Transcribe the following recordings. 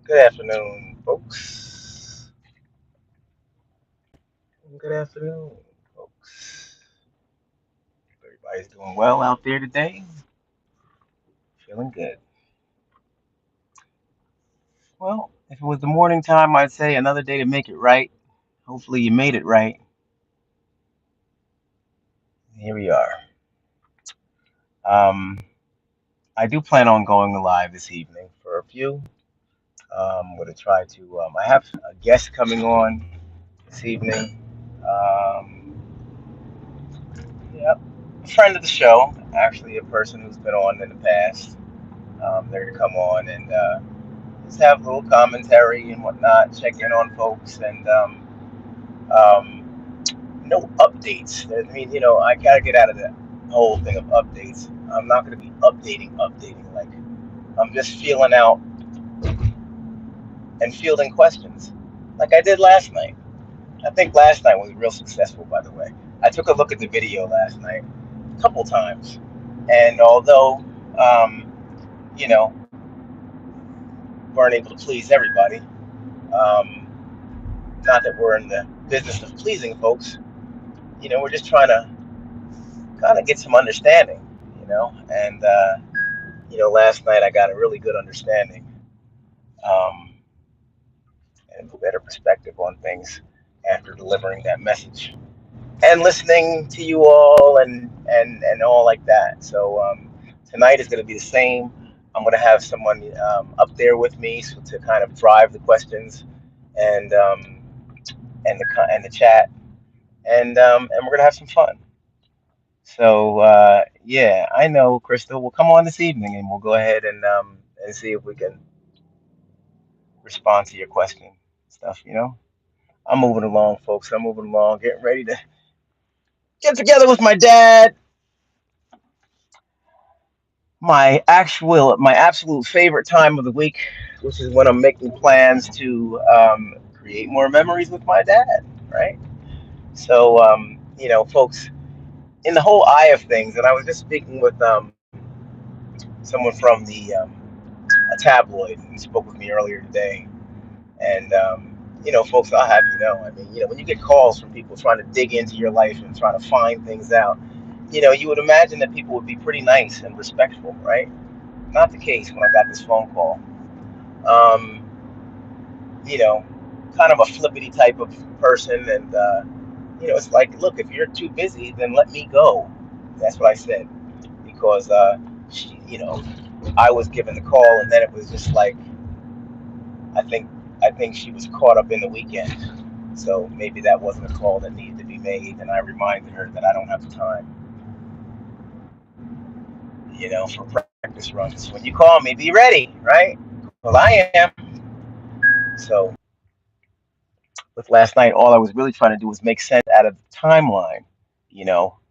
Good afternoon, folks. Good afternoon, folks. Everybody's doing well out there today. Feeling good. Well, if it was the morning time, I'd say another day to make it right. Hopefully, you made it right. Here we are. Um, I do plan on going live this evening for a few. I'm going to try to. I have a guest coming on this evening. Yep, a friend of the show, actually, a person who's been on in the past. They're going to come on and just have a little commentary and whatnot, check in on folks, and no updates. I mean, I gotta get out of the whole thing of updates. I'm not gonna be updating. Like I'm just feeling out and fielding questions, like I did last night. I think last night was real successful, by the way. I took a look at the video last night a couple times, and although um, you know weren't able to please everybody, um, not that we're in the business of pleasing folks. We're just trying to kind of get some understanding, and last night I got a really good understanding, um, and a better perspective on things after delivering that message and listening to you all and all like that. So tonight is going to be the same. I'm going to have someone up there with me so to kind of drive the questions and the chat, and we're going to have some fun. So yeah, I know Crystal will come on this evening, and we'll go ahead and see if we can respond to your question stuff. I'm moving along, folks. I'm moving along, getting ready to get together with my dad. My absolute favorite time of the week, which is when I'm making plans to create more memories with my dad. Right. So folks, in the whole eye of things, and I was just speaking with someone from the a tabloid who spoke with me earlier today. And folks, I'll have you know, I mean, when you get calls from people trying to dig into your life and trying to find things out, you would imagine that people would be pretty nice and respectful, right? Not the case when I got this phone call. Um, you know, kind of a flippity type of person, and it's like, look, if you're too busy, then let me go. That's what I said because she, I was given the call, and then it was just like I think I think she was caught up in the weekend. So maybe that wasn't a call that needed to be made, and I reminded her that I don't have the time, for practice runs. When you call me, be ready, right? Well, I am. So with last night, all I was really trying to do was make sense out of the timeline,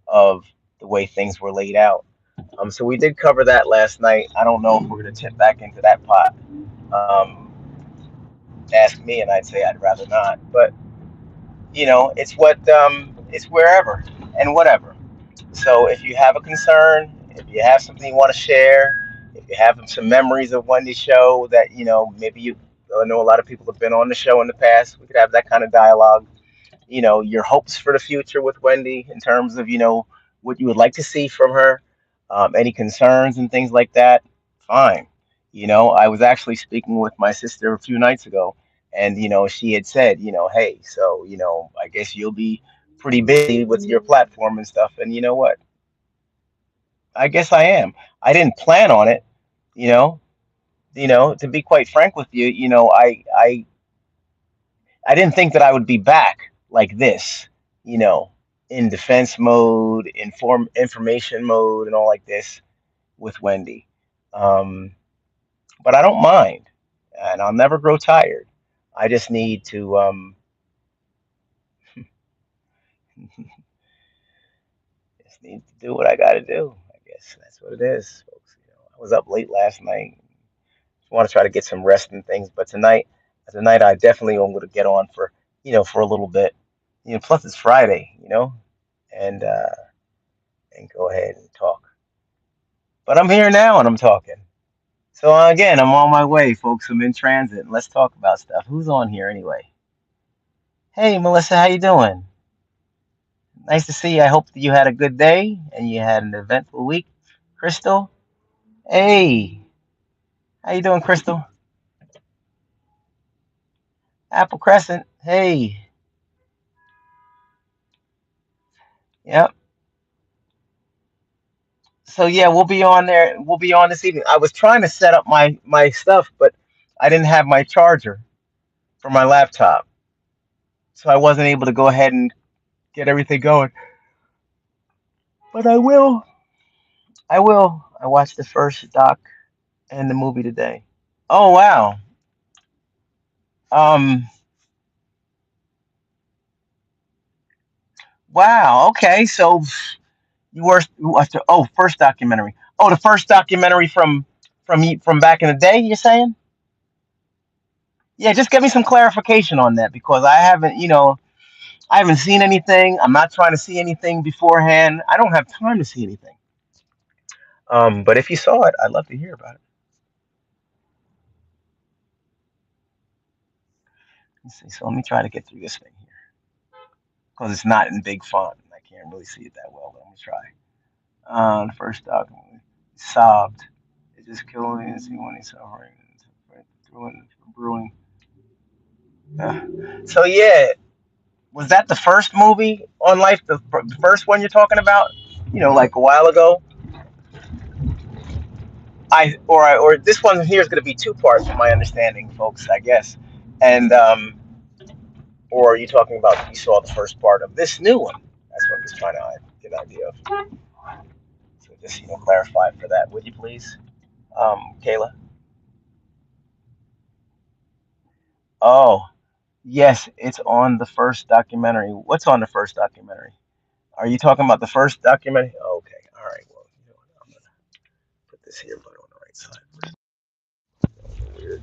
of the way things were laid out. So we did cover that last night. I don't know if we're going to tip back into that pot. Um, Ask me, and I'd say I'd rather not. But it's wherever and whatever. So if you have a concern, if you have something you want to share, if you have some memories of Wendy's show that maybe I know a lot of people have been on the show in the past. We could have that kind of dialogue. Your hopes for the future with Wendy in terms of what you would like to see from her, any concerns and things like that. Fine. I was actually speaking with my sister a few nights ago, and she had said, hey, so I guess you'll be pretty busy with your platform and stuff. And you know what? I guess I am. I didn't plan on it, you know. To be quite frank with you, I didn't think that I would be back like this, you know, in defense mode, information mode, and all like this with Wendy. Um, but I don't mind, and I'll never grow tired. I just need to just need to do what I got to do. I guess that's what it is, folks. I was up late last night. Want to try to get some rest and things, but tonight I definitely am going to get on for a little bit. Plus it's Friday, and go ahead and talk. But I'm here now and I'm talking. So again, I'm on my way, folks. I'm in transit. Let's talk about stuff. Who's on here anyway? Hey, Melissa, how you doing? Nice to see you. I hope that you had a good day and you had an eventful week. Crystal, hey, how you doing, Crystal? Apple Crescent, hey, yep. So yeah, we'll be on there. We'll be on this evening. I was trying to set up my stuff, but I didn't have my charger for my laptop, so I wasn't able to go ahead and get everything going. But I will. I will. I watched the first doc and the movie today. Oh wow. Um. Wow. Okay. So you were oh, first documentary. Oh, the first documentary from back in the day. You're saying? Yeah. Just give me some clarification on that because I haven't. I haven't seen anything. I'm not trying to see anything beforehand. I don't have time to see anything. But if you saw it, I'd love to hear about it. Let's see. So let me try to get through this thing here because it's not in big font. I can't really see it that well. But let me try. The first document, sobbed. It just killed me and see when he's suffering. Brewing. Uh, so yeah, was that the first movie on Life? The first one you're talking about? Like a while ago. Or this one here is going to be two parts, from my understanding, folks. I guess, and or are you talking about you saw the first part of this new one? That's what I'm just trying to get an idea of. So just clarify for that, would you please, Kayla? Oh, yes, it's on the first documentary. What's on the first documentary? Are you talking about the first documentary? Oh, okay, all right. Well, I'm gonna put this here, but on the right side. Weird.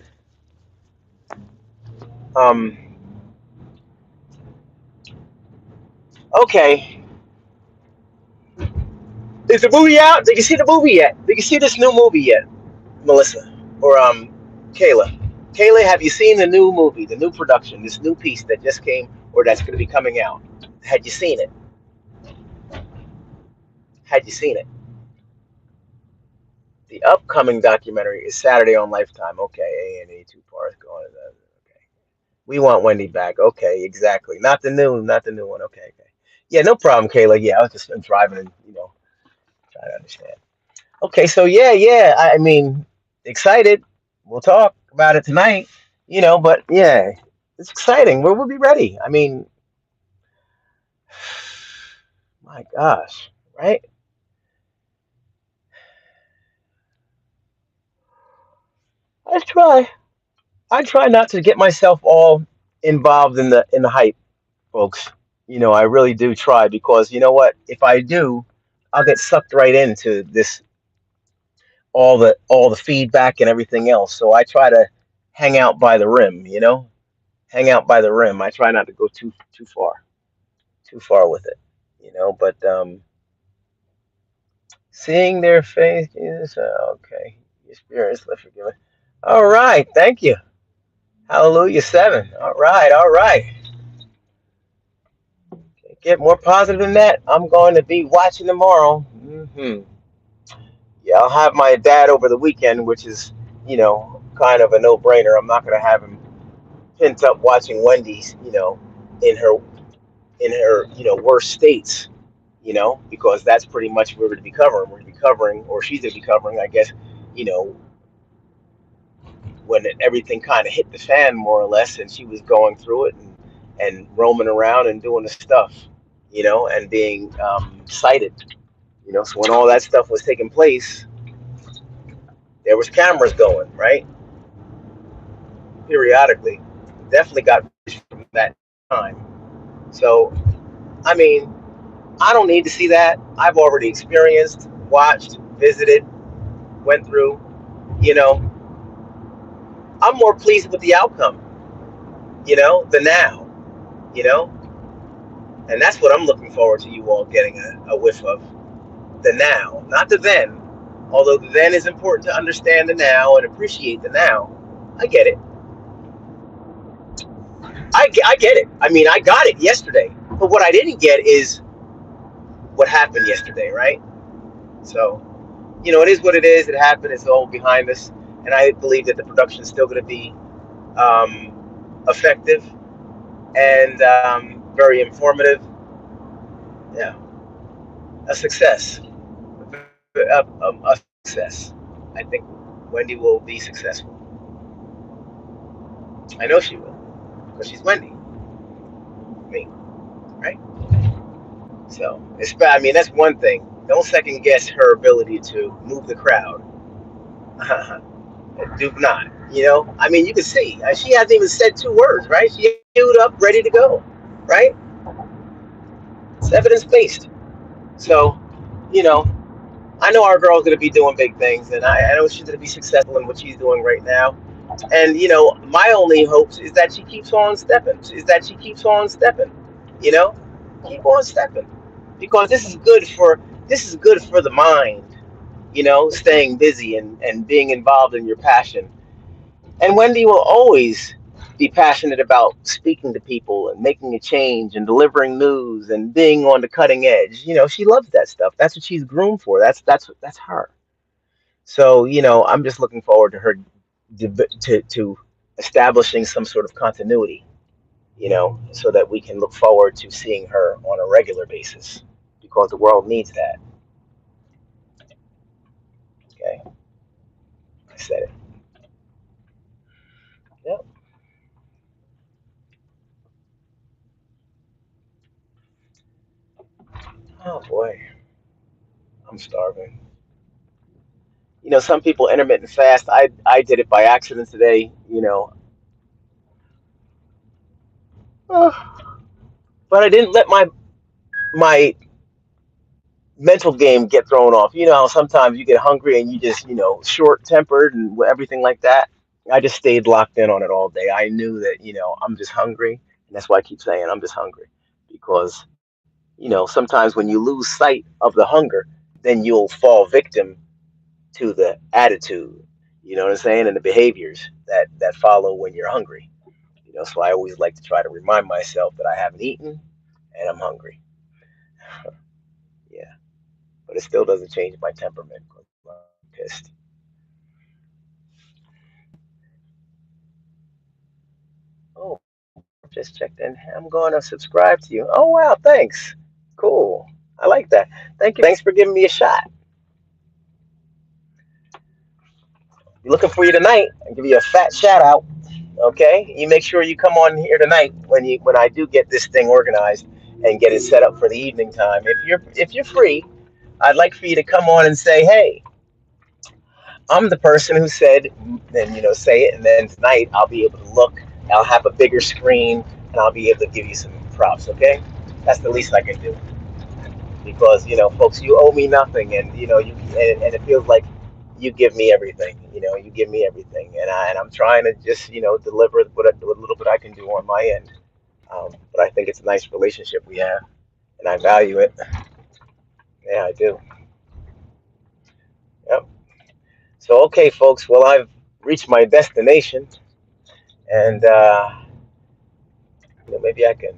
Um. Okay. Is the movie out? Did you see the movie yet? Did you see this new movie yet, Melissa or Kayla? Kayla, have you seen the new movie, the new production, this new piece that just came or that's going to be coming out? Had you seen it? Had you seen it? The upcoming documentary is Saturday on Lifetime. Okay, A&E two parts going. Okay, we want Wendy back. Okay, exactly. Not the new one. Okay, okay. Yeah, no problem, Kayla. Yeah, I was just driving and trying to understand. Okay, so yeah, yeah. I mean, excited. We'll talk about it tonight. But yeah, it's exciting. We'll be ready. I mean, my gosh, right? I try. I try not to get myself all involved in the hype, folks. I really do try because you know what? If I do, I'll get sucked right into this all the feedback and everything else. So I try to hang out by the rim. Hang out by the rim. I try not to go too far with it. But seeing their faces, okay. Your spirit is left forgiven. All right, thank you. Hallelujah 7. All right. Get more positive than that. I'm going to be watching tomorrow. Yeah, I'll have my dad over the weekend, which is, kind of a no-brainer. I'm not going to have him pent up watching Wendy's, in her worst states, because that's pretty much what we're going to be covering. We're going to be covering, or she's going to be covering, I guess, you know, when everything kind of hit the fan more or less, and she was going through it and roaming around and doing the stuff, and being cited, So when all that stuff was taking place, there was cameras going, right, periodically. Definitely got from that time. So I mean, I don't need to see that. I've already experienced, watched, visited, went through. You know, I'm more pleased with the outcome. The now. You know, and that's what I'm looking forward to you all getting a whiff of. The now, not the then. Although the then is important to understand the now and appreciate the now. I get it. I get it. I mean, I got it yesterday. But what I didn't get is what happened yesterday, right? So, it is what it is. It happened. It's all behind us. And I believe that the production is still going to be effective and very informative. Yeah, a success. A success. I think Wendy will be successful. I know she will because she's Wendy, me, right? So I mean, that's one thing. Don't second guess her ability to move the crowd. Do not. I mean, you can see she hasn't even said two words, right? She queued up, ready to go, right? It's evidence based. So, you know, I know our girl's going to be doing big things, and I know she's going to be successful in what she's doing right now. And my only hopes is that she keeps on stepping. Is that she keeps on stepping. You know, keep on stepping, because this is good for the mind. Staying busy and being involved in your passion. And Wendy will always be passionate about speaking to people and making a change and delivering news and being on the cutting edge. She loves that stuff. That's what she's groomed for. That's her. So, I'm just looking forward to her to establishing some sort of continuity, so that we can look forward to seeing her on a regular basis, because the world needs that. Okay, I said it. Yep. Oh boy, I'm starving. Some people intermittent fast. I did it by accident today. Uh, but I didn't let my mental game get thrown off. You know how sometimes you get hungry and you just short tempered and everything like that. I just stayed locked in on it all day. I knew that I'm just hungry, and that's why I keep saying I'm just hungry, because sometimes when you lose sight of the hunger, then you'll fall victim to the attitude. You know what I'm saying, and the behaviors that follow when you're hungry. So I always like to try to remind myself that I haven't eaten and I'm hungry. Yeah, but it still doesn't change my temperament. I'm pissed. Oh, just checked in. I'm going to subscribe to you. Oh wow, thanks. Cool. I like that. Thank you. Thanks for giving me a shot. Be looking for you tonight. I'll give you a fat shout out. Okay. You make sure you come on here tonight when I do get this thing organized and get it set up for the evening time. If you're free, I'd like for you to come on and say, hey, I'm the person who said, then say it, and then tonight I'll be able to look. I'll have a bigger screen, and I'll be able to give you some props. Okay, that's the least I can do, because folks, you owe me nothing, and and it feels like you give me everything. You give me everything, and I'm trying to just deliver what little bit I can do on my end. But I think it's a nice relationship we have, and I value it. Yeah, I do. Yep. So okay, folks. Well, I've reached my destination, and maybe I can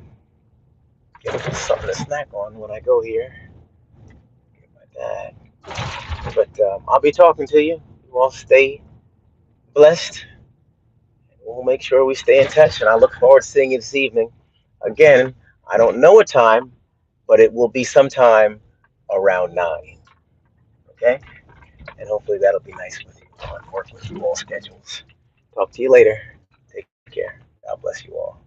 get something to snack on when I go here. Like that. But I'll be talking to you. You all stay blessed. We'll make sure we stay in touch, and I look forward to seeing you this evening. Again, I don't know a time, but it will be sometime around 9. Okay? And hopefully that'll be nice with you. I'll work with you all schedules. Talk to you later. Take care. God bless you all.